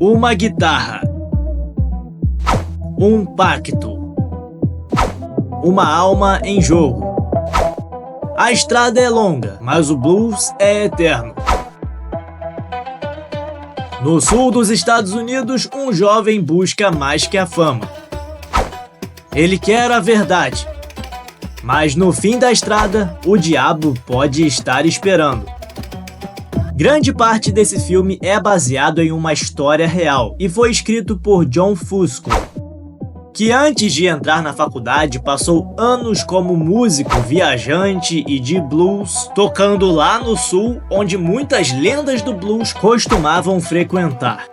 Uma guitarra. Um pacto. Uma alma em jogo. A estrada é longa, mas o blues é eterno. No sul dos Estados Unidos, um jovem busca mais que a fama. Ele quer a verdade. Mas no fim da estrada, o diabo pode estar esperando. Grande parte desse filme é baseado em uma história real e foi escrito por John Fusco, que antes de entrar na faculdade passou anos como músico viajante e de blues, tocando lá no sul, onde muitas lendas do blues costumavam frequentar.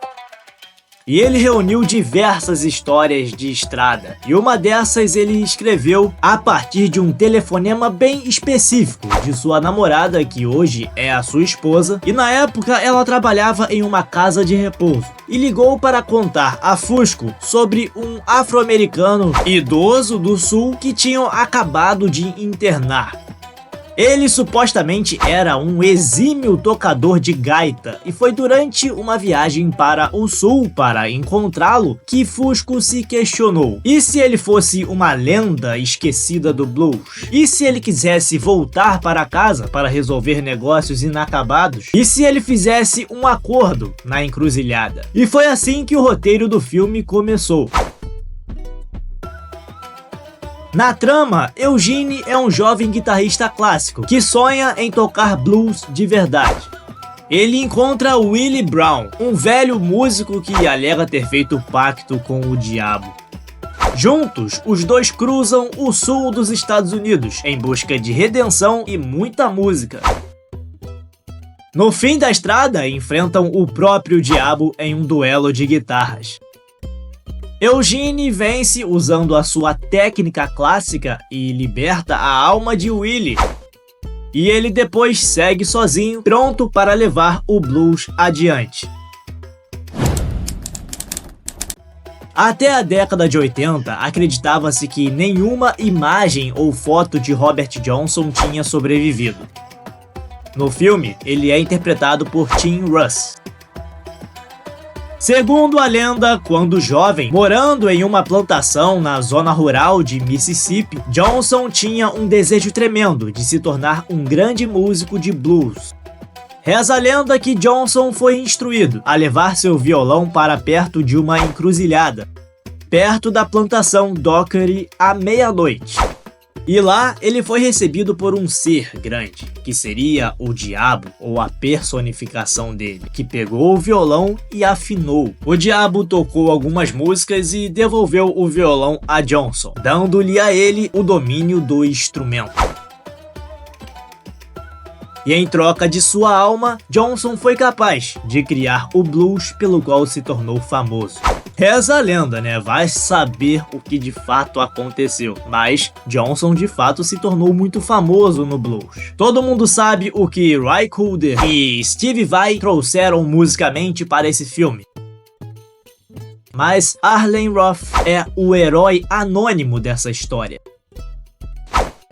E ele reuniu diversas histórias de estrada, e uma dessas ele escreveu a partir de um telefonema bem específico de sua namorada, que hoje é a sua esposa, e na época ela trabalhava em uma casa de repouso, e ligou para contar a Fusco sobre um afro-americano idoso do sul que tinham acabado de internar. Ele supostamente era um exímio tocador de gaita e foi durante uma viagem para o sul para encontrá-lo que Fusco se questionou. E se ele fosse uma lenda esquecida do blues? E se ele quisesse voltar para casa para resolver negócios inacabados? E se ele fizesse um acordo na encruzilhada? E foi assim que o roteiro do filme começou. Na trama, Eugene é um jovem guitarrista clássico que sonha em tocar blues de verdade. Ele encontra Willie Brown, um velho músico que alega ter feito pacto com o diabo. Juntos, os dois cruzam o sul dos Estados Unidos em busca de redenção e muita música. No fim da estrada, enfrentam o próprio diabo em um duelo de guitarras. Eugene vence usando a sua técnica clássica e liberta a alma de Willie. E ele depois segue sozinho, pronto para levar o blues adiante. Até a década de 80, acreditava-se que nenhuma imagem ou foto de Robert Johnson tinha sobrevivido. No filme, ele é interpretado por Tim Russ. Segundo a lenda, quando jovem, morando em uma plantação na zona rural de Mississippi, Johnson tinha um desejo tremendo de se tornar um grande músico de blues. Reza a lenda que Johnson foi instruído a levar seu violão para perto de uma encruzilhada, perto da plantação Dockery à meia-noite. E lá ele foi recebido por um ser grande, que seria o diabo ou a personificação dele, que pegou o violão e afinou. O diabo tocou algumas músicas e devolveu o violão a Johnson, dando-lhe a ele o domínio do instrumento. E em troca de sua alma, Johnson foi capaz de criar o blues pelo qual se tornou famoso. Reza a lenda, né? Vai saber o que de fato aconteceu. Mas Johnson de fato se tornou muito famoso no blues. Todo mundo sabe o que Ry Cooder e Steve Vai trouxeram musicalmente para esse filme. Mas Arlen Roth é o herói anônimo dessa história.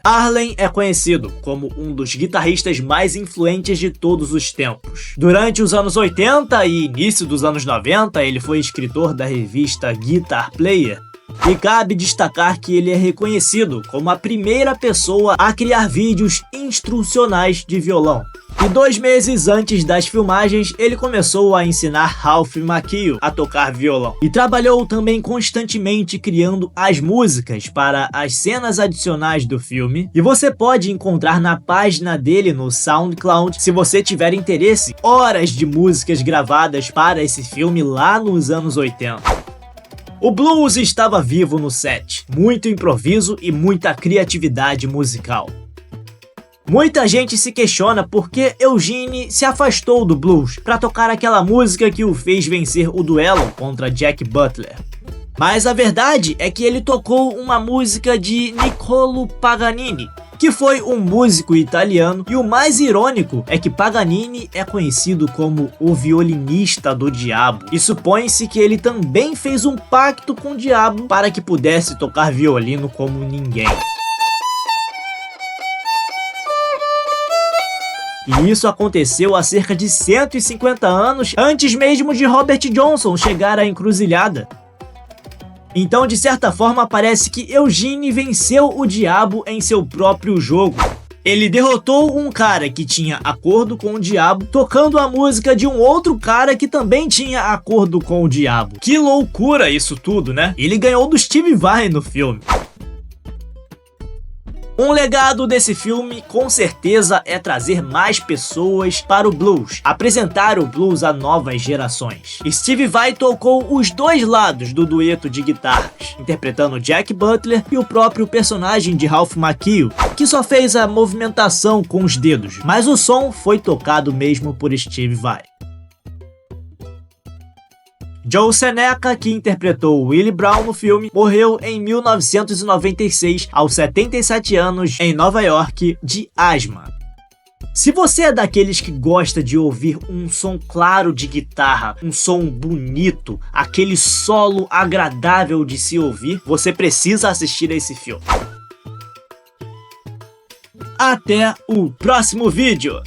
Arlen é conhecido como um dos guitarristas mais influentes de todos os tempos. Durante os anos 80 e início dos anos 90, ele foi escritor da revista Guitar Player. E cabe destacar que ele é reconhecido como a primeira pessoa a criar vídeos instrucionais de violão. E 2 meses antes das filmagens, ele começou a ensinar Ralph Macchio a tocar violão. E trabalhou também constantemente criando as músicas para as cenas adicionais do filme. E você pode encontrar na página dele no SoundCloud, se você tiver interesse, horas de músicas gravadas para esse filme lá nos anos 80. O blues estava vivo no set, muito improviso e muita criatividade musical. Muita gente se questiona por que Eugene se afastou do blues para tocar aquela música que o fez vencer o duelo contra Jack Butler. Mas a verdade é que ele tocou uma música de Niccolo Paganini, que foi um músico italiano, e o mais irônico é que Paganini é conhecido como o violinista do diabo, e supõe-se que ele também fez um pacto com o diabo para que pudesse tocar violino como ninguém. E isso aconteceu há cerca de 150 anos antes mesmo de Robert Johnson chegar à encruzilhada. Então, de certa forma, parece que Eugene venceu o diabo em seu próprio jogo. Ele derrotou um cara que tinha acordo com o diabo, tocando a música de um outro cara que também tinha acordo com o diabo. Que loucura isso tudo, né? Ele ganhou do Steve Vai no filme. Um legado desse filme, com certeza, é trazer mais pessoas para o blues, apresentar o blues a novas gerações. Steve Vai tocou os dois lados do dueto de guitarras, interpretando Jack Butler e o próprio personagem de Ralph Macchio, que só fez a movimentação com os dedos, mas o som foi tocado mesmo por Steve Vai. Joe Seneca, que interpretou Willie Brown no filme, morreu em 1996, aos 77 anos, em Nova York, de asma. Se você é daqueles que gosta de ouvir um som claro de guitarra, um som bonito, aquele solo agradável de se ouvir, você precisa assistir a esse filme. Até o próximo vídeo!